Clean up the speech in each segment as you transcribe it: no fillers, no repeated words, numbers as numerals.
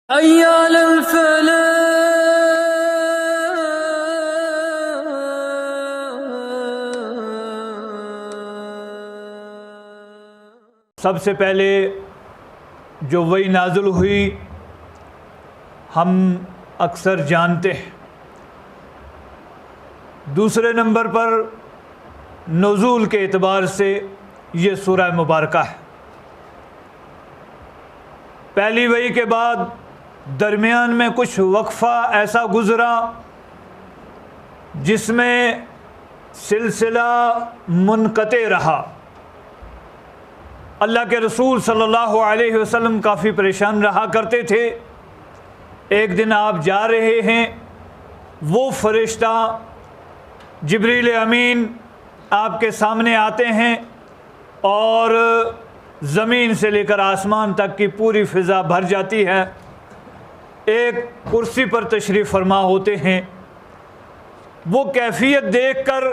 अय्याल फला। सबसे पहले जो वही नाज़िल हुई हम अक्सर जानते हैं। दूसरे नंबर पर नुज़ूल के एतबार से ये सूरह मुबारका है। पहली वही के बाद दरमियान में कुछ वक्फ़ा ऐसा गुज़रा जिसमें सिलसिला मुनक़ते रहा। अल्लाह के रसूल सल्लल्लाहु अलैहि वसल्लम काफ़ी परेशान रहा करते थे। एक दिन आप जा रहे हैं, वो फ़रिश्ता जिब्रील अमीन आपके सामने आते हैं और ज़मीन से लेकर आसमान तक की पूरी फ़िज़ा भर जाती है। एक कुर्सी पर तशरीफ़ फरमा होते हैं। वो कैफ़ियत देखकर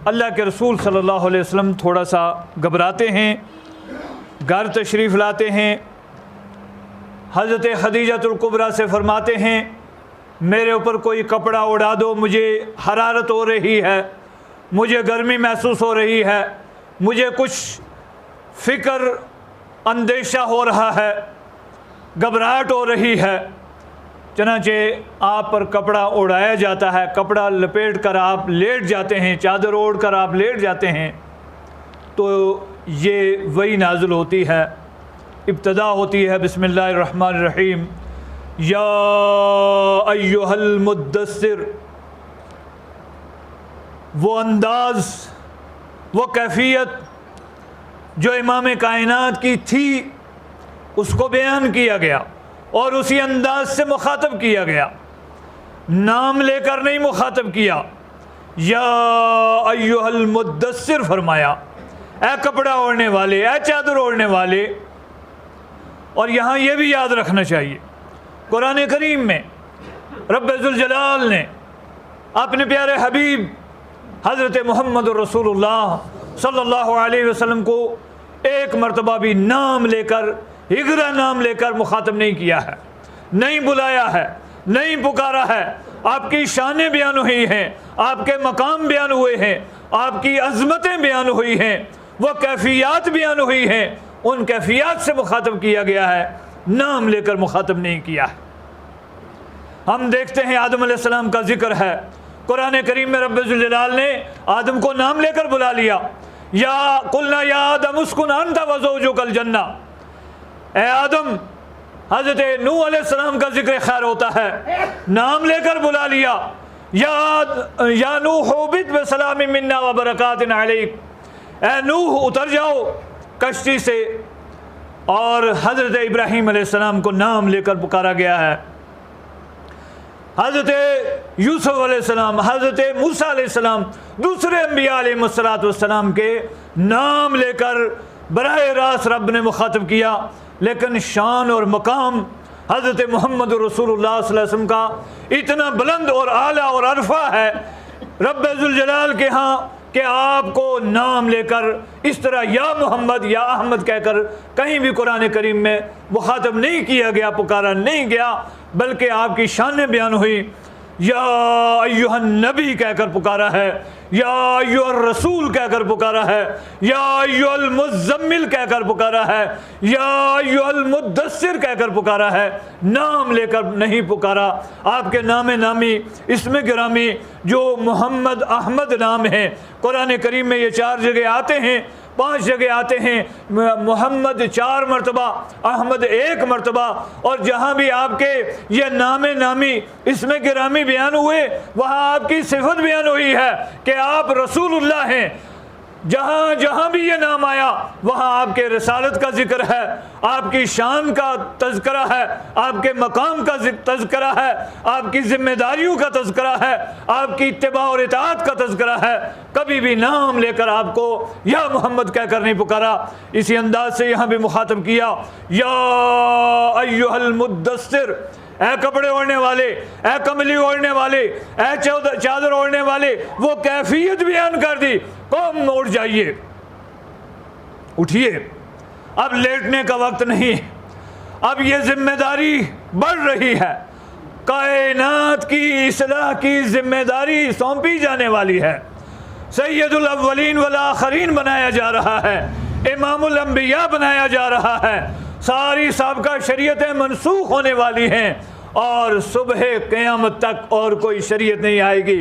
अल्लाह के रसूल सल्लल्लाहु अलैहि वसल्लम थोड़ा सा घबराते हैं। घर तशरीफ़ लाते हैं। हज़रत खदीजतुल कुबरा से फ़रमाते हैं, मेरे ऊपर कोई कपड़ा उड़ा दो, मुझे हरारत हो रही है, मुझे गर्मी महसूस हो रही है, मुझे कुछ फ़िक्र अंदेशा हो रहा है, घबराहट हो रही है। चनाचे आप पर कपड़ा उड़ाया जाता है, कपड़ा लपेट कर आप लेट जाते हैं, चादर ओढ़ कर आप लेट जाते हैं। तो ये वही नाज़िल होती है। इब्तदा होती है बिस्मिल्लाहिर्रहमानिर्रहीम, या अय्युहल मुद्दस्सिर। वो अंदाज़, वो कैफ़ियत जो इमाम कायनात की थी उसको बयान किया गया और उसी अंदाज से मुखातब किया गया। नाम लेकर नहीं मुखातब किया, या अय्युहल मुद्दस्सिर फरमाया, ए कपड़ा ओढ़ने वाले, ए चादर ओढ़ने वाले। और यहाँ ये भी याद रखना चाहिए, कुरान करीम में रब्बुल जलाल ने अपने प्यारे हबीब हज़रत मोहम्मद रसूलुल्लाह सल्लल्लाहु अलैहि वसल्लम को एक मरतबा भी नाम लेकर, हिगरा नाम लेकर मुखातब नहीं किया है, नहीं बुलाया है, नहीं पुकारा है। आपकी शानें बयान हुई हैं, आपके मकाम बयान हुए हैं, आपकी अज़मतें बयान हुई हैं, वो कैफ़ियत बयान हुई हैं। उन कैफ़ियत से मुखातब किया गया है, नाम लेकर मुखातब नहीं किया है। हम देखते हैं आदम अलैहिस्सलाम का जिक्र है कुरान करीम में। रब्बुल जलाल ने आदम को नाम लेकर बुला लिया, या कुलना या आदम उस्कुन अंता व ज़ौजुकल जन्ना। ए आदम, हज़रत नूह अलैहिस्सलाम का जिक्र खैर होता है, नाम लेकर बुला लिया, या नूह बित बसलाम मिन्ना व बरकातिन अलैक। ए नूह, उतर जाओ कश्ती से। और हज़रत इब्राहीम अलैहिस्सलाम को नाम लेकर पुकारा गया है। हज़रत यूसुफ अलैहिस्सलाम, हज़रत मूसा अलैहिस्सलाम, दूसरे अंबिया अलैहिस्सलाम के नाम लेकर बराह रास्त रब ने मुखातब किया। लेकिन शान और मकाम हज़रत मोहम्मद रसूलुल्लाह सल्लल्लाहु अलैहि वसल्लम का इतना बुलंद और आला और अरफा है रब्बुल जलाल के यहाँ कि आपको नाम लेकर इस तरह या मोहम्मद या अहमद कहकर कहीं भी कुरान करीम में मुखातब नहीं किया गया, पुकारा नहीं गया, बल्कि आपकी शान बयान हुई। या अय्युहन नबी कहकर पुकारा है, या अय्युहर रसूल कहकर पुकारा है, या अय्युहल मुज़म्मिल कहकर पुकारा है, या अय्युहल मुद्दस्सिर कहकर पुकारा है। नाम लेकर नहीं पुकारा। आपके नाम नामी, इसमें गिरामी जो मोहम्मद अहमद नाम है, कुरान करीम में ये 4 जगह आते हैं, 5 जगह आते हैं। मोहम्मद 4 मरतबा, अहमद 1 मरतबा। और जहाँ भी आपके ये नाम नामी, इसमें गिरामी बयान हुए, वहाँ आपकी सिफत बयान हुई है कि आप रसूलुल्लाह हैं। जहाँ जहाँ भी ये नाम आया वहाँ आपके रिसालत का जिक्र है, आपकी शान का तज़किरा है, आपके मकाम का तज़किरा है, आपकी ज़िम्मेदारियों का तज़किरा है, आपकी इत्तिबा और इताअत का तज़किरा है। कभी भी नाम लेकर आपको या मोहम्मद कहकर नहीं पुकारा। इसी अंदाज से यहाँ भी मुखातब किया, या अय्युहल मुद्दस्सिर, ए कपड़े ओढ़ने वाले, ए कमली ओढ़ने वाले, ए चादर ओढ़ने वाले। वो कैफियत बयान कर दी, कौम उठ जाइए, उठिए, अब लेटने का वक्त नहीं। अब ये जिम्मेदारी बढ़ रही है, कायनात की इस्लाह की जिम्मेदारी सौंपी जाने वाली है। सैयदुल अव्वलीन वल आखरीन बनाया जा रहा है, इमामुल अंबिया बनाया जा रहा है। सारी साबिक़ा शरीयतें मनसूख होने वाली हैं और सुबह क़यामत तक और कोई शरीयत नहीं आएगी।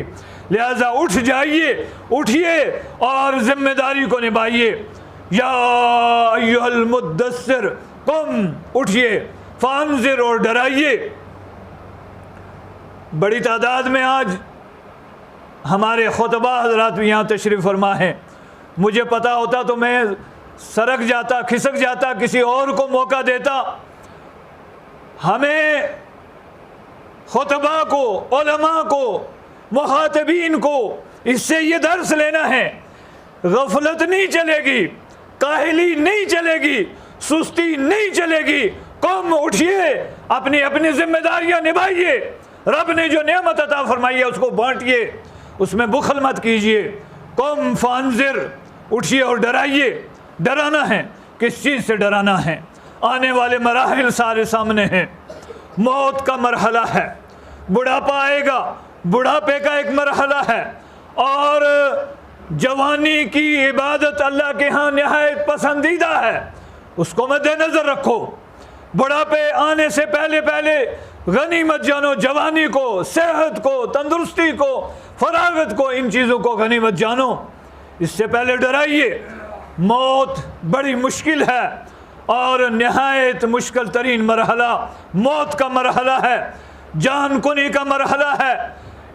लिहाजा उठ जाइए, उठिए और ज़िम्मेदारी को निभाइए। या अय्युहल मुद्दस्सिर कुम, उठिए, फांज़िर, और डराइए। बड़ी तादाद में आज हमारे खुतबा हज़रात भी यहाँ तशरीफ़ फरमा हैं। मुझे पता होता तो मैं सरक जाता, खिसक जाता, किसी और को मौका देता। हमें खुतबा को, उलमा को, मुखातबीन को इससे ये दर्स लेना है, गफलत नहीं चलेगी, काहली नहीं चलेगी, सुस्ती नहीं चलेगी। कौम उठिए, अपनी अपनी जिम्मेदारियां निभाइए। रब ने जो नेमत अता फरमाई है उसको बांटिए, उसमें बुखल मत कीजिए। कौम फांजिर, उठिए और डराइए। डराना है, किस चीज़ से डराना है? आने वाले मराहिल सारे सामने हैं। मौत का मरहला है, बुढ़ापा आएगा, बुढ़ापे का एक मरहला है, और जवानी की इबादत अल्लाह के यहाँ निहायत पसंदीदा है, उसको मद्देनज़र रखो। बुढ़ापे आने से पहले पहले गनीमत जानो जवानी को, सेहत को, तंदुरुस्ती को, फरागत को, इन चीज़ों को गनीमत जानो। इससे पहले डराइए। मौत बड़ी मुश्किल है और नहायत मुश्किल तरीन मरहला मौत का मरहला है, जान कुनी का मरहला है।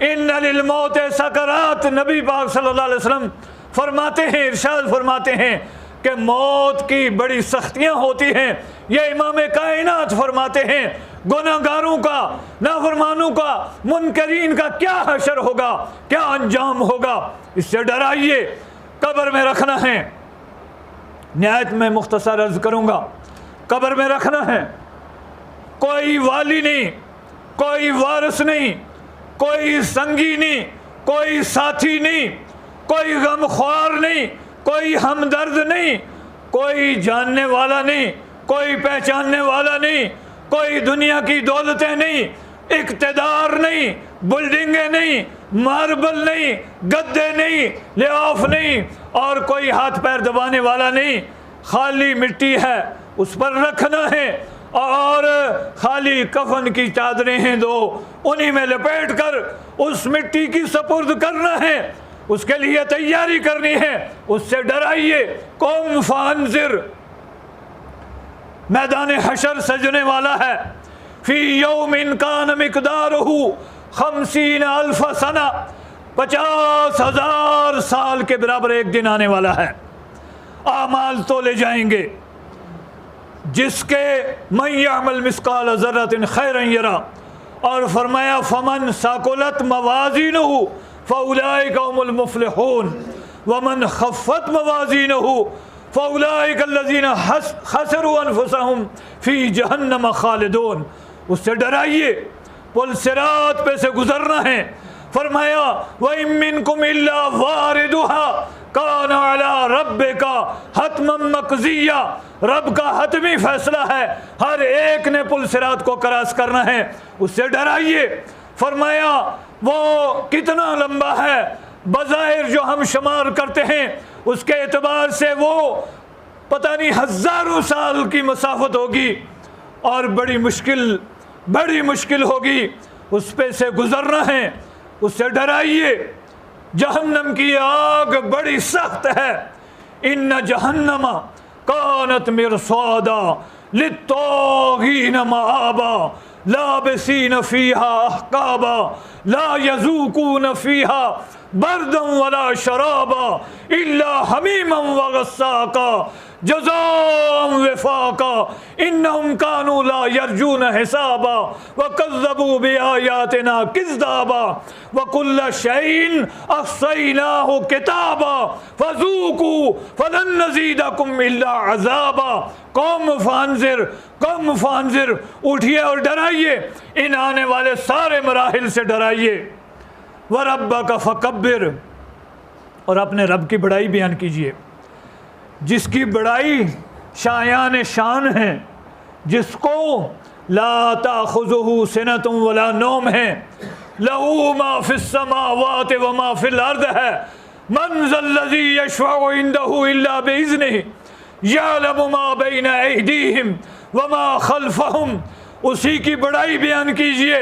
इन्ना लिल मौत सकरात, नबी पाक सल्लल्लाहु अलैहि वसल्लम फरमाते हैं, इरशाद फरमाते हैं कि मौत की बड़ी सख्तियाँ होती हैं। ये इमाम कायनात फरमाते हैं, गुनाहगारों का, नाफरमानों का, मुनकरीन का क्या हशर होगा, क्या अंजाम होगा। इससे डराइए। कब्र में रखना है, निहायत में मुख्तसर अर्ज करूँगा, कब्र में रखना है। कोई वाली नहीं, कोई वारिस नहीं, कोई संगी नहीं, कोई साथी नहीं, कोई गमख्वार नहीं, कोई हमदर्द नहीं, कोई जानने वाला नहीं, कोई पहचानने वाला नहीं, कोई दुनिया की दौलतें नहीं, इक़्तिदार नहीं, बिल्डिंगें नहीं, मार्बल नहीं, गद्दे नहीं, लिहाफ नहीं, और कोई हाथ पैर दबाने वाला नहीं। खाली मिट्टी है, उस पर रखना है, और खाली कफन की चादरें हैं दो, उन्हीं में लपेट कर उस मिट्टी की सपुर्द करना है। उसके लिए तैयारी करनी है। उससे डराइए। कौम फांजिर, मैदान हशर सजने वाला है। फी यौमिन कान मिक़दारुहु 50 अल्फ सना, 50,000 साल के बराबर एक दिन आने वाला है। आमाल तोले जाएंगे, जिसके मन यअमल मिस्काल ज़र्रतिन खैरन यरा, और फरमाया फमन साकुलत मवाज़ीनुहु फ़उलाइका हुमुल मुफ़्लिहून वमन खफ़्फ़त मवाज़ीनुहु फ़उलाइका अल्लज़ीना खसरू अनफुसहुम फ़ी जहन्नम खालिदून। उससे डराइए। पुल सिरात पे से गुजरना है। फरमाया व इन मिनकुम इल्ला वारिदुहा कान अला रब्बिका हतमम मक़ज़िया, रब का हतमी फैसला है, हर एक ने पुल सिरात को क्रॉस करना है। उससे डराइए। फरमाया वो कितना लंबा है, बज़ाहिर जो हम शुमार करते हैं उसके एतबार से वो पता नहीं हज़ारों साल की मसाफत होगी, और बड़ी मुश्किल होगी। उस पे से गुजरना है। उससे डराइए। जहन्नम की आग बड़ी सख्त है। इन्न जहन्नम कानत मिरसादा लित्तागीन माआबा लाबिसीन फीहा अहकाबा ला यज़ूकून फीहा बर्दन वला शराबा इल्ला हमीमन व गस्साका जज़ाअन विफाका इन्नहुम कानू ला यरजून हिसाबा व कज़्ज़बू बिआयातिना किज़्ज़ाबा व कुल्ल शैइन अहसैनाहु किताबा फ़ज़ूकू फ़लन नज़ीदकुम इल्ला अज़ाबा। कौम फांजिर, उठिए और डराइए। इन आने वाले सारे मराहिल से डराइए। व रब्बका फ़कब्बिर, और अपने रब की बड़ाई बयान कीजिए, जिसकी बड़ाई शायान शान है, जिसको ला ताखुज़ुहु सिनतुन वला नौम है, लहू मा फिस समावाति व मा फिल अर्द है, मन ज़ल्लज़ी यशफ़अउ इंदहु इल्ला बिइज़्निही, यअलमु मा बैना अयदीहिम व मा खल्फ़हुम। उसी की बड़ाई बयान कीजिए।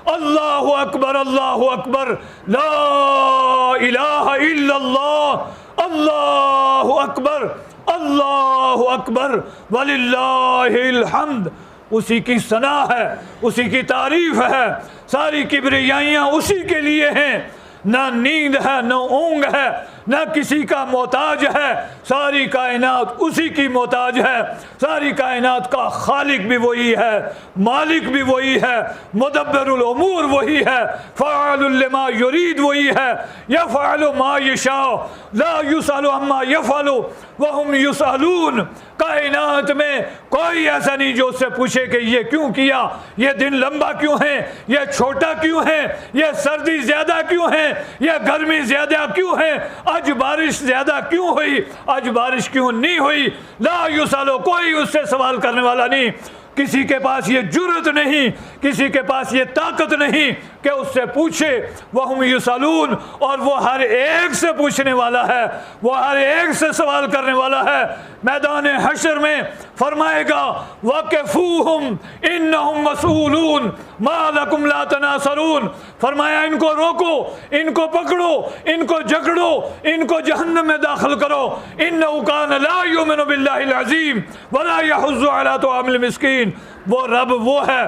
अल्लाहु अकबर, अल्लाहु अकबर, ला इलाहा इल्लल्लाह, अल्लाहु अकबर, अल्लाहु अकबर, वलिल्लाहिल हम्द। उसी की सना है, उसी की तारीफ है, सारी किब्रियाइयाँ उसी के लिए हैं। ना नींद है, ना ऊँग है, ना किसी का मोहताज है, सारी कायनात उसी की मोहताज है। सारी कायनात का खालिक भी वही है, मालिक भी वही है, मुदब्बिरुल उमूर वही है, फ़ाअलुल लिमा युरीद वही है, यफ़अलु मा यशाअ, ला युसअलु अम्मा यफ़अलु व हुम युसअलून। कायनात में कोई ऐसा नहीं जो उससे पूछे कि ये क्यों किया, ये दिन लंबा क्यों है, ये छोटा क्यों है, ये सर्दी ज़्यादा क्यों है, ये गर्मी ज़्यादा क्यों है, आज बारिश ज़्यादा क्यों हुई, आज बारिश क्यों नहीं हुई। ला युसअलु, कोई उससे सवाल करने वाला नहीं। किसी के पास ये जुर्रत नहीं, किसी के पास ये ताकत नहीं कि उससे पूछे। वहुम युसअलून, और वो हर एक से पूछने वाला है, वो हर एक से सवाल करने वाला है। मैदान हशर में फरमाएगा वक़िफ़ूहुम इन्नहुम मसऊलून मा लकुम ला तनासरून। फरमाया इनको रोको, इनको पकड़ो, इनको जकड़ो, इनको जहन्नम में दाखिल करो। इन्नहु कान ला युमिनु बिल्लाहिल अज़ीम वला यहुज़्ज़ु अला तुआमिल मिस्कीन। वो रब वो है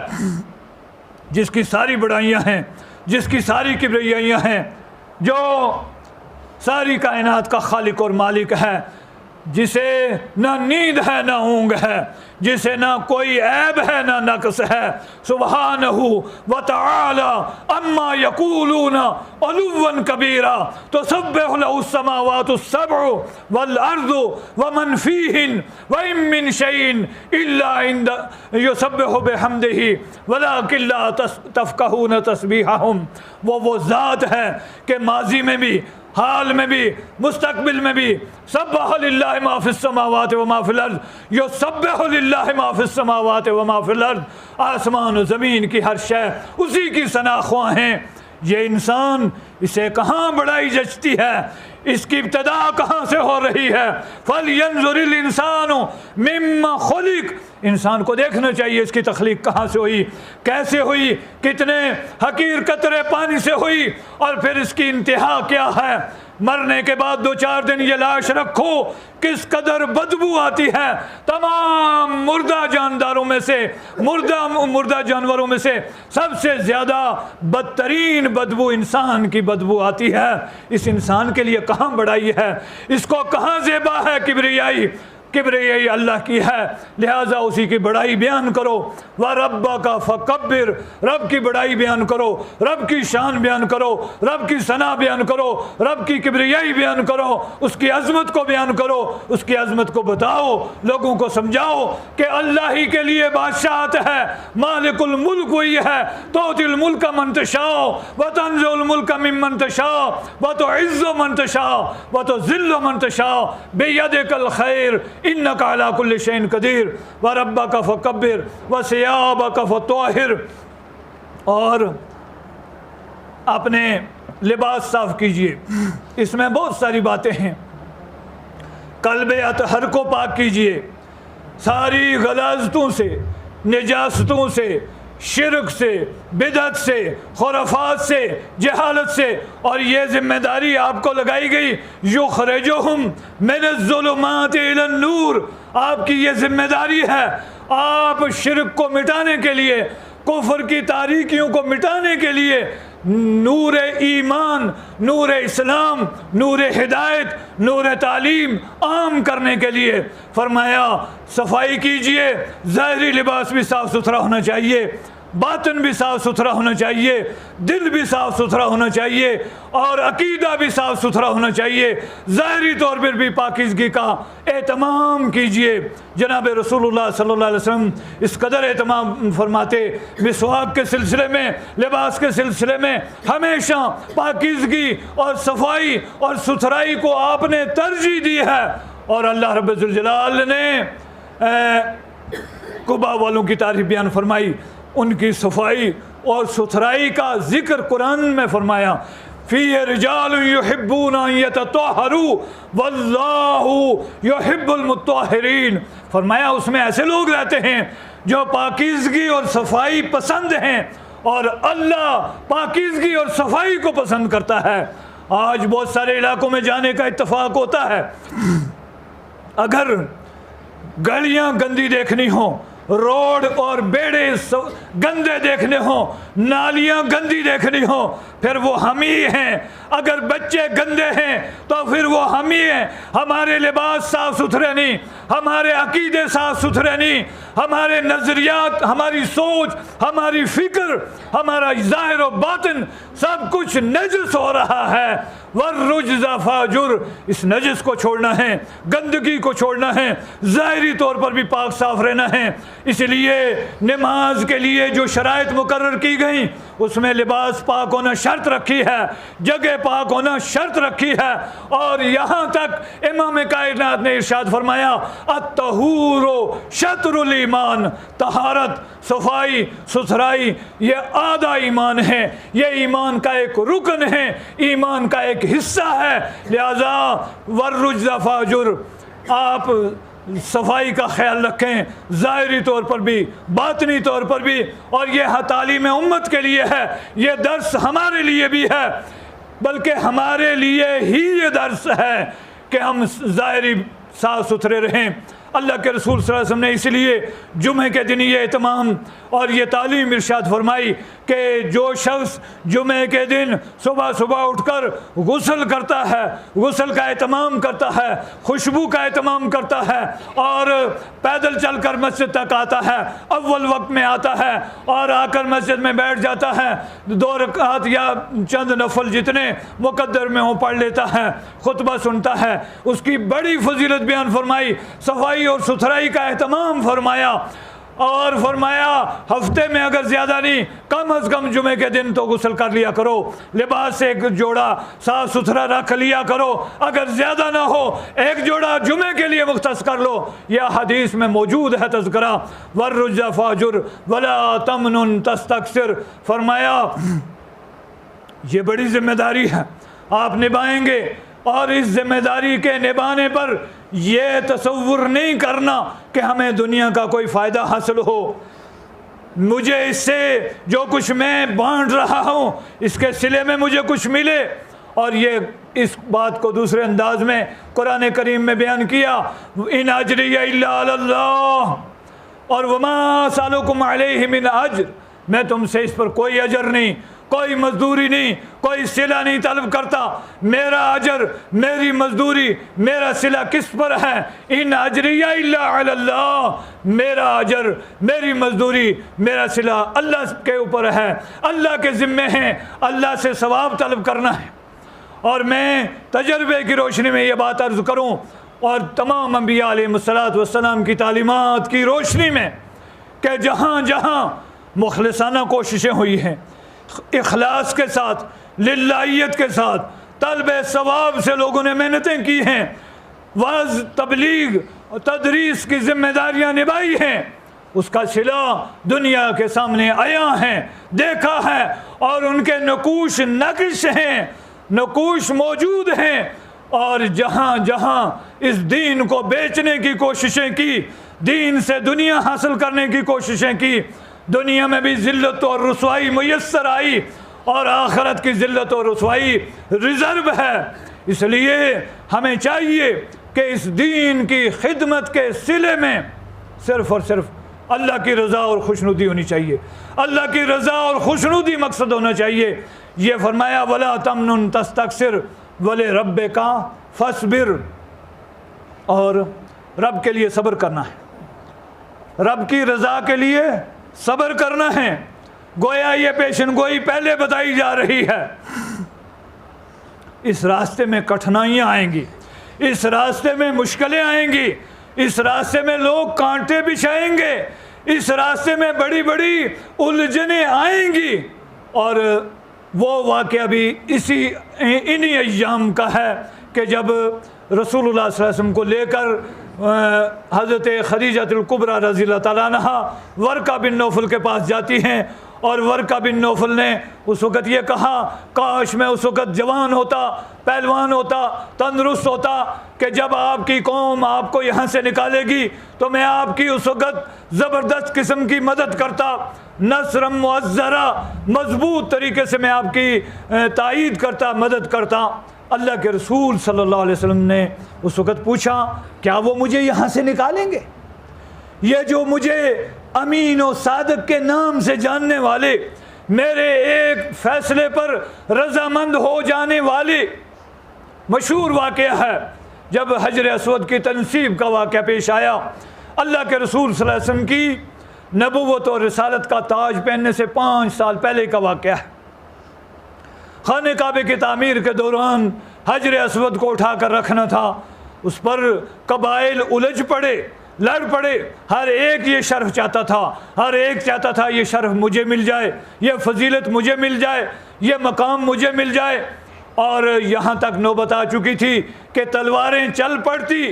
जिसकी सारी बड़ाइयाँ हैं, जिसकी सारी किब्रियाइयाँ हैं, जो सारी कायनात का खालिक और मालिक है, जिसे ना नींद है ना ऊँग है, जिसे ना कोई ऐब है ना नक़्स है। सुब्हानहु व तआला अम्मा यक़ूलूना उलुव्वन कबीरा। तुसब्बिहु लहु समावातु सबअु वल अर्दु व मन फीहिन व इन मिन शैइन इल्ला युसब्बिहु बिहम्दिही वलाकिन ला तफ़क़हून तस्बीहहुम। वो ज़ात है कि माजी में भी, हाल में भी, मुस्तकबिल में भी सब्बह लिल्लाहि मा फिस समावाति व मा फिल अर्द, युसब्बिहु लिल्लाहि मा फिस समावाति व मा फिल अर्द। आसमान और ज़मीन की हर शय उसी की सनाख्वां हैं। ये इंसान, इसे कहाँ बड़ाई जचती है, इसकी इब्तदा कहाँ से हो रही है। फलयंजुरिल इंसानु मिम्मा खुलिक। इंसान को देखना चाहिए इसकी तख्लीक कहाँ से हुई, कैसे हुई, कितने हकीर कतरे पानी से हुई, और फिर इसकी इंतहा क्या है। मरने के बाद 2-4 दिन ये लाश रखो, किस कदर बदबू आती है। तमाम मुर्दा जानदारों में से, मुर्दा जानवरों में से सबसे ज़्यादा बदतरीन बदबू इंसान की बदबू आती है। इस इंसान के लिए कहाँ बड़ाई है, इसको कहाँ ज़ेबा है। किब्रियाई, किब्रियाई अल्लाह की है, लिहाजा उसी की बड़ाई बयान करो। व रब्बका फकब्बिर, रब की बड़ाई बयान करो, रब की शान बयान करो, रब की सना बयान करो, रब की किब्रियाई बयान करो, उसकी अज़मत को बयान करो, उसकी अज़मत को बताओ, लोगों को समझाओ कि अल्लाह ही के लिए बादशाहत है। मालिकुल मुल्क वही है, तोतिल मुल्क मन तशाओ व तंज़िउल मुल्क मिम्मन तशाओ व तुइज़्ज़ु मन तशाओ व तुज़िल्लु मन तशाओ बियदिकल खैर इन्नका अला कुल्लि शैइन कदीर। व रब्बका फकब्बिर व सियाबका फतहिर। और अपने लिबास साफ कीजिए। इसमें बहुत सारी बातें हैं। कल्ब अतहर को पाक कीजिए सारी गलाजतों से, निजासतों से, शिरक से, बिदअत से, खुराफात से, जहालत से। और ये जिम्मेदारी आपको लगाई गई, युखरिजुहुम मिनज़्ज़ुलुमाति इलन नूर। आपकी ये जिम्मेदारी है, आप शिरक को मिटाने के लिए, कुफ्र की तारीकियों को मिटाने के लिए नूर ईमान, नूर इस्लाम, नूर हिदायत, नूर तालीम आम करने के लिए फरमाया सफाई कीजिए। ज़ाहिरी लिबास भी साफ़ सुथरा होना चाहिए, बातन भी साफ़ सुथरा होना चाहिए, दिल भी साफ़ सुथरा होना चाहिए, और अकीदा भी साफ़ सुथरा होना चाहिए। ज़ाहिरी तौर पर भी पाकीज़गी का एहतमाम कीजिए। जनाब रसूलुल्लाह सल्लल्लाहु अलैहि वसल्लम इस कदर एहतमाम फरमाते, मिसवाक के सिलसिले में, लिबास के सिलसिले में हमेशा पाकीज़गी और सफाई और सुथराई को आपने तरजीह दी है। और अल्लाह रब्बुल जलाल ने कुबा वालों की तारीफ बयान फरमाई, उनकी सफाई और सुथराई का जिक्र कुरान में फरमाया। फ़ी रिजाल युहिब्बूना यतत्तहरू वल्लाहु युहिब्बुल मुत्तहरीन। फरमाया उसमें ऐसे लोग रहते हैं जो पाकीज़गी और सफाई पसंद हैं, और अल्लाह पाकीज़गी और सफाई को पसंद करता है। आज बहुत सारे इलाकों में जाने का इत्तफाक होता है, अगर गलियां गंदी देखनी हो, रोड और बेड़े गंदे देखने हो, नालियां गंदी देखनी हो, फिर वो हम ही हैं। अगर बच्चे गंदे हैं तो फिर वो हम ही हैं। हमारे लिबास साफ़ सुथरे नहीं, हमारे अकीदे साफ़ सुथरे नहीं, हमारे नज़रियात, हमारी सोच, हमारी फ़िक्र, हमारा ज़ाहिर और बातिन सब कुछ नजस हो रहा है। वर्रुज्ज़ फ़ाजुर, इस नजस को छोड़ना है, गंदगी को छोड़ना है, ज़ाहिरी तौर पर भी पाक साफ़ रहना है। इसलिए नमाज के लिए जो शराइत मुकर्रर की गई उसमें लिबास पाक होना शर्त रखी है, जगह पाक होना शर्त रखी है। और यहाँ तक इमाम कायनात ने इरशाद फरमाया, अत्तहूरो शत्रुल ईमान, तहारत, सफाई, सुथराई ये आधा ईमान है, ये ईमान का एक रुकन है, ईमान का एक हिस्सा है। लिहाजा वर्रुज्ज़ फ़ाजुर, आप सफाई का ख्याल रखें, ज़ाहिरी तौर पर भी, बातनी तौर पर भी। और यह तालीम उम्मत के लिए है, ये दर्स हमारे लिए भी है, बल्कि हमारे लिए ही ये दर्स है कि हम ज़ाहिरी साफ़ सुथरे रहें। अल्लाह के रसूल सल्लल्लाहु अलैहि वसल्लम ने इसलिए जुमे के दिन ये एहतमाम और ये तालीम इरशाद फरमाई कि जो शख्स जुमे के दिन सुबह सुबह उठकर गुस्ल करता है, गुस्ल का एहतमाम करता है, खुशबू का एहतमाम करता है और पैदल चलकर मस्जिद तक आता है, अव्वल वक्त में आता है और आकर मस्जिद में बैठ जाता है, 2 रकात या चंद नफल जितने मुकद्दर में हो पढ़ लेता है, खुतबा सुनता है, उसकी बड़ी फजीलत बयान फरमाई। सफाई और सुथराई का एहतमाम फरमाया और फरमाया हफ्ते में अगर ज़्यादा नहीं कम अज़ कम जुमे के दिन तो गुस्ल कर लिया करो, लिबास एक जोड़ा साफ़ सुथरा रख लिया करो, अगर ज़्यादा ना हो एक जोड़ा जुमे के लिए मुख्तस कर लो। यह हदीस में मौजूद है तज़किरा, वर्रुज्ज़ फ़ाजुर वला तमनुन तस्तक्सिर। फरमाया ये बड़ी ज़िम्मेदारी है, आप निभाएंगे और इस जिम्मेदारी के निभाने पर यह तसव्वुर नहीं करना कि हमें दुनिया का कोई फ़ायदा हासिल हो, मुझे इससे जो कुछ मैं बांट रहा हूँ इसके सिले में मुझे कुछ मिले। और ये इस बात को दूसरे अंदाज में कुरान करीम में बयान किया, इन अजरिया इल्ला अल्लाह और वमा सालुकुम अलैहि मिन अज्र, मैं तुमसे इस पर कोई अजर नहीं, कोई मजदूरी नहीं, कोई सिला नहीं तलब करता। मेरा अजर, मेरी मजदूरी, मेरा सिला किस पर है? इन अजरिया इल्ला अल्लाह, मेरा अजर, मेरी मजदूरी, मेरा सिला अल्लाह के ऊपर है, अल्लाह के ज़िम्मे है, अल्लाह से सवाब तलब करना है। और मैं तजर्बे की रोशनी में ये बात अर्ज़ करूँ और तमाम अंबिया अलैहिस्सलातु वस्सलाम की तालीमात की रोशनी में कि जहाँ जहाँ मुखलिसाना कोशिशें हुई हैं, इखलास के साथ, लिल्लाहियत के साथ, तलब सवाब से लोगों ने मेहनतें की हैं, वाज़, तबलीग, तदरीस की जिम्मेदारियां निभाई हैं, उसका सिला दुनिया के सामने आया है, देखा है और उनके नकूश नक्श हैं, नकूश मौजूद हैं। और जहाँ जहाँ इस दीन को बेचने की कोशिशें की, दीन से दुनिया हासिल करने की कोशिशें की, दुनिया में भी ज़िल्लत और रुसवाई मुयस्सर आई और आखिरत की ज़िल्लत और रुसवाई रिज़र्व है। इसलिए हमें चाहिए कि इस दीन की खिदमत के सिले में सिर्फ़ और सिर्फ अल्लाह की रज़ा और खुशनुदी होनी चाहिए, अल्लाह की रज़ा और खुशनुदी मकसद होना चाहिए। ये फरमाया वला तमनुन तस्तक्सिर वले रब्बे का फसबिर, और रब के लिए सब्र करना है, रब की रज़ा के लिए सब्र करना है। गोया ये पेशन गोई पहले बताई जा रही है। इस रास्ते में कठिनाइयाँ आएंगी, इस रास्ते में मुश्किलें आएंगी, इस रास्ते में लोग कांटे बिछाएंगे, इस रास्ते में बड़ी बड़ी उलझनें आएंगी। और वो वाक़या भी इन्हीं अय्याम का है कि जब रसूलुल्लाह सल्लल्लाहु अलैहि वसल्लम को लेकर हज़रत खदीजतुल कुबरा रज़ियल्लाहु ताला अन्हा वर्का बिन नौफल के पास जाती हैं और वर्का बिन नौफल ने उस वक़्त ये कहा, काश मैं उस वक़्त जवान होता, पहलवान होता, तंदुरुस्त होता कि जब आपकी कौम आपको यहाँ से निकालेगी तो मैं आपकी उस वक़्त ज़बरदस्त किस्म की मदद करता, नस्रम मुअज़्ज़रा, मज़बूत तरीके से मैं आपकी तायीद करता, मदद करता। अल्लाह के रसूल सल्लल्लाहु अलैहि वसल्लम ने उस वक़्त पूछा, क्या वो मुझे यहाँ से निकालेंगे? ये जो मुझे अमीन और सादक के नाम से जानने वाले, मेरे एक फ़ैसले पर रज़ामंद हो जाने वाले, मशहूर वाक़या है जब हजर अस्वद की तनसीब का वाक़या पेश आया। अल्लाह के रसूल सल्लल्लाहु अलैहि वसल्लम की नबुव्वत और रिसालत का ताज पहनने से 5 साल पहले का वाक़या है। खाने काबे की तामीर के दौरान हजर अस्वद को उठा कर रखना था, उस पर कबाइल उलझ पड़े, लड़ पड़े, हर एक ये शर्फ चाहता था, हर एक चाहता था ये शर्फ मुझे मिल जाए, ये फजीलत मुझे मिल जाए, ये मकाम मुझे मिल जाए। और यहाँ तक नौबत आ चुकी थी कि तलवारें चल पड़ती,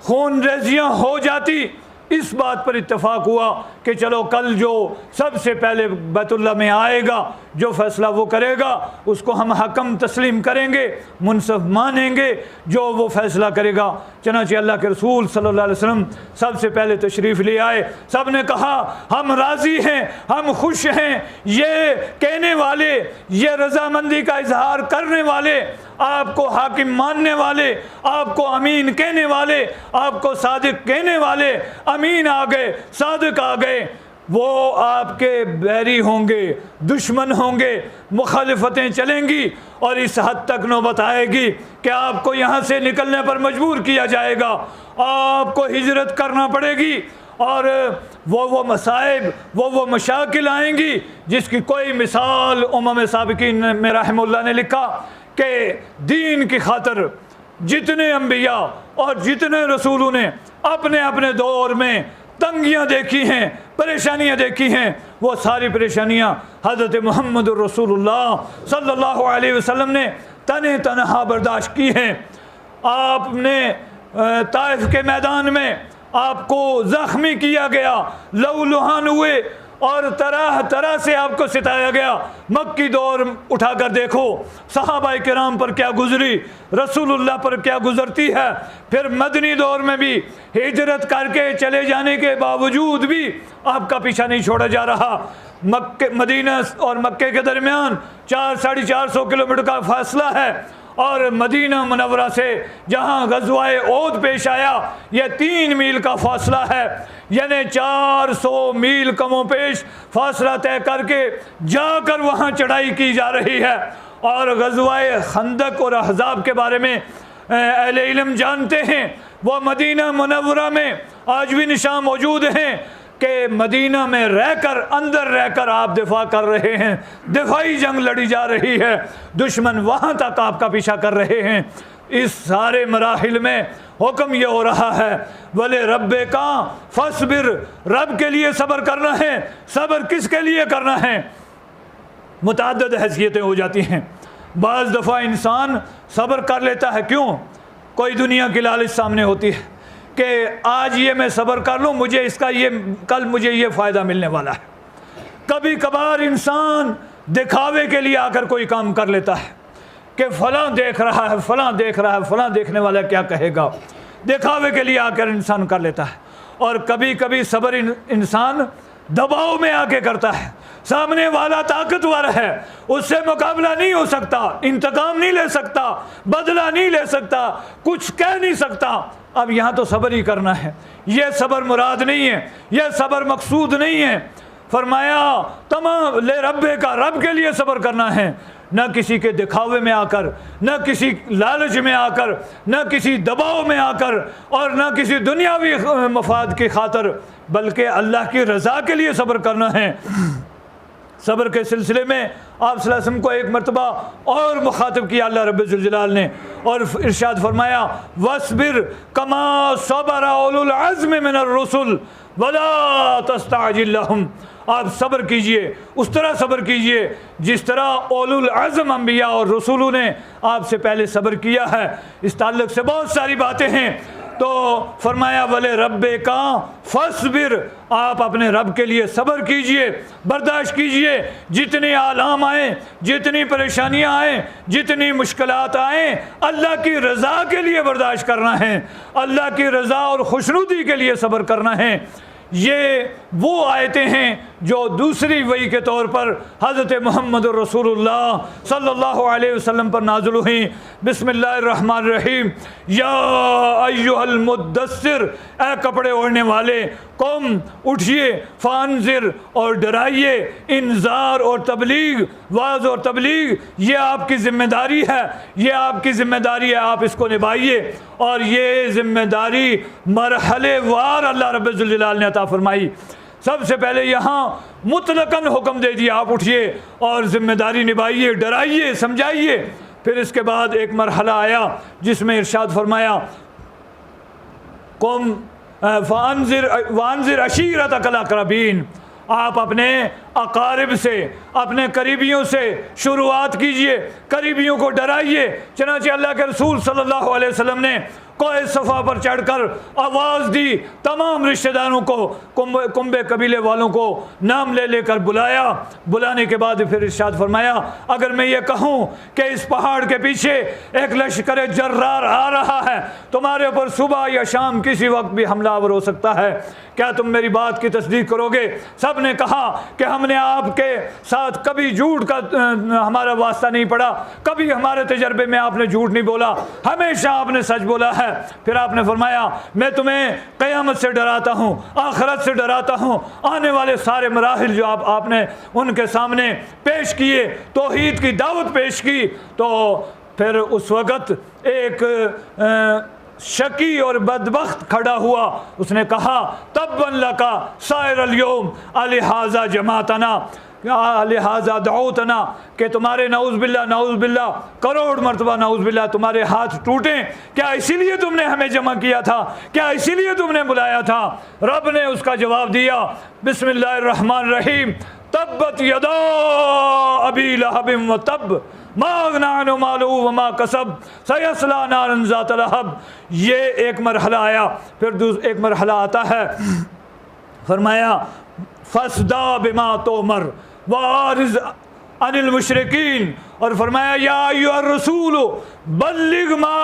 खून रेजियाँ हो जाती। इस बात पर इत्तेफाक हुआ कि चलो कल जो सबसे पहले बैतुल्लाह में आएगा, जो फ़ैसला वो करेगा उसको हम हकम तस्लीम करेंगे, मुनसफ मानेंगे जो वो फ़ैसला करेगा। चनाचे अल्लाह के रसूल सल्लल्लाहु अलैहि वसल्लम सबसे पहले तशरीफ़ ले आए। सब ने कहा हम राज़ी हैं, हम खुश हैं। ये कहने वाले, ये रज़ामंदी का इजहार करने वाले, आपको हाकिम मानने वाले, आपको अमीन कहने वाले, आपको सादिक कहने वाले, अमीन आ गए, सादिक आ गए, वो आपके बैरी होंगे, दुश्मन होंगे, मुखालिफतें चलेंगी और इस हद तक नौबत आएगी कि आपको यहाँ से निकलने पर मजबूर किया जाएगा, आपको हिजरत करना पड़ेगी और वो मसाइब, वो मशाकिल आएंगी जिसकी कोई मिसाल उम्म साबिकीन में रहमुल्लाह ने लिखा कि दीन की खातर जितने अंबिया और जितने रसूलों ने अपने अपने दौर में तंगियाँ देखी हैं, परेशानियाँ देखी हैं, वो सारी परेशानियाँ हज़रत मुहम्मद रसूलुल्लाह सल्लल्लाहु अलैहि वसल्लम ने तने तनहा बर्दाश्त की हैं। आपने ताइफ के मैदान में आपको ज़ख्मी किया गया, लहूलुहान हुए और तरह तरह से आपको सिताया गया। मक्की दौर उठाकर देखो, सहाबाए किराम पर क्या गुजरी, रसूलुल्लाह पर क्या गुजरती है। फिर मदनी दौर में भी हिजरत करके चले जाने के बावजूद भी आपका पीछा नहीं छोड़ा जा रहा। मक्के, मदीना और मक्के के दरमियान 400-450 किलोमीटर का फासला है और मदीना मुनव्वरा से जहाँ गज़वाए ओद पेश आया यह 3 मील का फासला है, यानी 400 मील कमो पेश फासला तय करके जाकर वहाँ चढ़ाई की जा रही है। और गज़वाए खंदक और अहज़ाब के बारे में अहले इल्म जानते हैं, वो मदीना मुनव्वरा में आज भी निशान मौजूद हैं कि मदीना में रहकर, अंदर रहकर आप दिफा कर रहे हैं, दिफाई जंग लड़ी जा रही है, दुश्मन वहाँ तक आपका पीछा कर रहे हैं। इस सारे मराहिल में हुक्म ये हो रहा है वले रब्बे का फसबिर, रब के लिए सब्र करना है। सब्र किसके लिए करना है? मुतअद्दिद हैसियतें हो जाती हैं। बाज़ दफ़ा इंसान सब्र कर लेता है, क्यों? कोई दुनिया की लालच सामने होती है कि आज ये मैं सब्र कर लूँ, मुझे इसका ये, कल मुझे ये फ़ायदा मिलने वाला है। कभी कभार इंसान दिखावे के लिए आकर कोई काम कर लेता है कि फ़लाँ देख रहा है, फ़लाँ देख रहा है, फ़लाँ देखने वाला क्या कहेगा, दिखावे के लिए आकर इंसान कर लेता है। और कभी कभी सब्र इंसान दबाव में आके करता है, सामने वाला ताकतवर है, उससे मुकाबला नहीं हो सकता, इंतकाम नहीं ले सकता, बदला नहीं ले सकता, कुछ कह नहीं सकता। अब यहाँ तो सब्र ही करना है। यह सब्र मुराद नहीं है, यह सब्र मकसूद नहीं है। फरमाया तमाम ले रब्बे का, रब के लिए सब्र करना है, न किसी के दिखावे में आकर, न किसी लालच में आकर, न किसी दबाव में आकर और न किसी दुनियावी मफाद की खातर, बल्कि अल्लाह की रज़ा के लिए सब्र करना है। सब्र के सिलसिले में आप सल्लल्लाहु अलैहि वसल्लम को एक मरतबा और मुखातिब किया अल्लाह रब्बुल जलाल ने और इरशाद फरमाया वस्बिर कमा सबरा उलुल अज़्म मिनर रुसुल वला तस्ताजिल लहुम। आप सब्र कीजिए, उस तरह सब्र कीजिए जिस तरह उलुल अज़्म अंबिया और रसूलों ने आपसे पहले सब्र किया है। इस ताल्लुक़ से बहुत सारी बातें हैं। तो फरमाया वले रब्बे का फसबिर, आप अपने रब के लिए सब्र कीजिए, बर्दाश्त कीजिए। जितनी आलाम आए, जितनी परेशानियां आए, जितनी मुश्किलात आए, अल्लाह की रज़ा के लिए बर्दाश्त करना है, अल्लाह की रज़ा और खुशनुदी के लिए सब्र करना है। ये वो आयतें हैं जो दूसरी वही के तौर पर हज़रत मोहम्मद रसूलुल्लाह सल्लल्लाहु अलैहि वसल्लम पर नाज़िल हुई। बिस्मिल्लाहिर्रहमानिर्रहीम। या अय्युहल मुद्दस्सिर, ए कपड़े ओढ़ने वाले, कौम उठिए, फानजिर और डराइए, इंजार और तबलीग, वाज और तबलीग, ये आपकी ज़िम्मेदारी है, ये आपकी ज़िम्मेदारी है, आप इसको निभाइए। और ये ज़िम्मेदारी मरहले वार अल्लाह रब्बुल जलाल ने अता फरमाई। सबसे पहले यहाँ मुतलकन हुक्म दे दिया, आप उठिए और ज़िम्मेदारी निभाइए, डराइए, समझाइए। फिर इसके बाद एक मरहला आया जिसमें इरशाद फरमाया कौम वानजिर अशीरतकल अक़रबीन, आप अपने अकारिब से, अपने करीबियों से शुरुआत कीजिए, करीबियों को डराइए। चनाचे अल्लाह के रसूल सल्लल्लाहु अलैहि वसल्लम ने कोई सफ़ा पर चढ़कर आवाज़ दी, तमाम रिश्तेदारों को, कुंबे कबीले वालों को नाम ले लेकर बुलाया। बुलाने के बाद फिर इरशाद फरमाया अगर मैं ये कहूँ कि इस पहाड़ के पीछे एक लश्कर जर्रार आ रहा है, तुम्हारे ऊपर सुबह या शाम किसी वक्त भी हमलावर हो सकता है, क्या तुम मेरी बात की तस्दीक करोगे? सब ने कहा कि हमने आपके साथ कभी झूठ का हमारा वास्ता नहीं पड़ा, कभी हमारे तजर्बे में आपने झूठ नहीं बोला, हमेशा आपने सच बोला है। फिर आपने फरमाया मैं तुम्हें क़यामत से डराता हूँ, आखिरत से डराता हूँ, आने वाले सारे मराहिल जो आपने उनके सामने पेश किए, तौहीद की दावत पेश की। तो फिर उस वक़्त एक शकी और बदबख्त खड़ा हुआ, उसने कहा तब्बन लका सायर अल-यौम अलिहाजा जमातना लिहाजा दऊतना, कि तुम्हारे नाउज़ बिल्ला करोड़ मरतबा नाउज़ बिल्ला तुम्हारे हाथ टूटें, क्या इसीलिए तुमने हमें जमा किया था, क्या इसीलिए तुमने बुलाया था? रब ने उसका जवाब दिया बिस्मिल्लाहिर्रहमानिर्रहीम तब्बत यदा अबी लहबिम व तब मा अगना अन्हु मालुहु व मा कसब सयस्ला नारन ज़ात लहब। ये एक मरहला आया। फिर एक मरहला आता है, फरमाया फसदा बिमा तोमर वारिज अनिल मुशरिकीन, और फरमाया या अय्युहर रसूल बल्लिग मा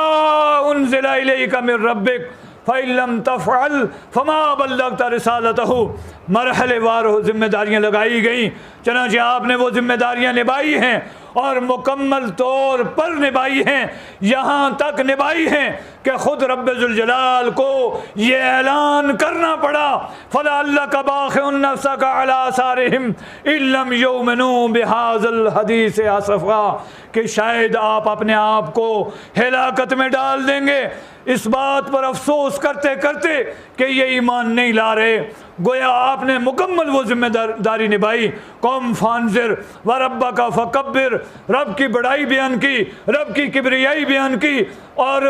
उनज़िला इलैका मिन रब्बिक फ़इल्लम तफ़अल फ़मा बल्लग़ता रिसालतहु। मरहले वार जिम्मेदारियाँ लगाई गई, चनाचे आपने वो जिम्मेदारियाँ निभाई हैं और मुकम्मल तौर पर निभाई हैं, यहाँ तक निभाई हैं कि ख़ुद रब्बुल जलाल को ये ऐलान करना पड़ा फ़लअल्लका बाख़िउन नफ़्सका अला आसारिहिम इल्लम युमिनू बिहाज़िल हदीस असफ़ा, कि शायद आप अपने आप को हिलाकत में डाल देंगे इस बात पर अफसोस करते करते कि ये ईमान नहीं ला रहे। गोया आपने मुकम्मल वो जिम्मेदारी निभाई। कौम फानजिर व रब्बा का फ़कब्बिर, रब की बड़ाई बयान की, रब की किबरियाई बयान की और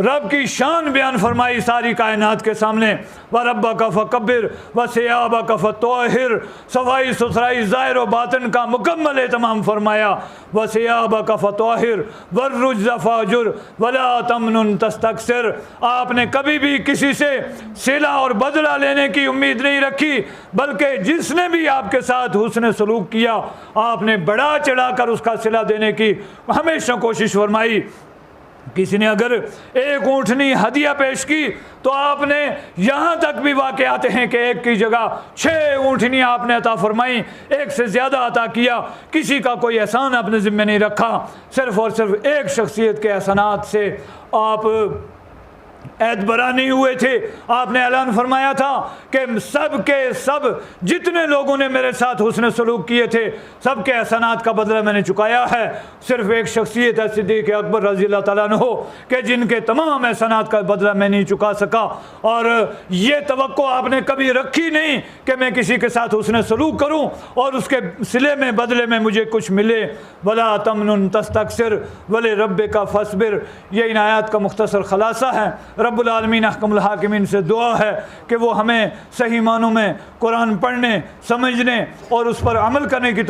रब की शान बयान फरमाई सारी कायनात के सामने। व रब्बा का फ़कब्बिर व सियाबा का फ़तोहिर, सफाई सुथराई ज़ाहिर व बातिन का मुकम्मल एहतमाम फरमाया। व सियाबा का फ़तोहिर वर्रुज्ज़ फ़ाजुर वला तमनुन तस्तक्सिर, आपने कभी भी किसी से सिला और बदला लेने की उम्मीद नहीं रखी, बल्कि जिसने भी आपके साथ हुस्न सलूक किया आपने बढ़ा चढ़ाकर उसका सिला देने की हमेशा कोशिश फरमाई। किसी ने अगर एक ऊँटनी हदिया पेश की तो आपने यहाँ तक भी वाक़े आते हैं कि एक की जगह 6 ऊँटनियाँ आपने अता फरमाई, एक से ज़्यादा अता किया। किसी का कोई एहसान आपने ज़िम्मे नहीं रखा, सिर्फ़ और सिर्फ एक शख्सियत के एहसानात से आप ऐतबरा नहीं हुए थे। आपने ऐलान फरमाया था कि सब के सब जितने लोगों ने मेरे साथ हुस्न सलूक किए थे सब के एहसानात का बदला मैंने चुकाया है। सिर्फ एक शख्सियत है सिद्दीक़ अकबर रज़ी अल्लाह तआला अन्हु कि जिनके तमाम एहसानात का बदला मैं नहीं चुका सका, और ये तवक्को आपने कभी रखी नहीं कि मैं किसी के साथ हुस्न सलूक करूँ और उसके सिले में बदले में मुझे कुछ मिले। वला तमनुन तस्तक्सिर वले रब्बिका फस्बिर, ये इन आयात का मुख्तसर ख़ुलासा है। रब्बुल आलमीन अहकमुल हाकिमीन से दुआ है कि वो हमें सही मानों में कुरान पढ़ने, समझने और उस पर अमल करने की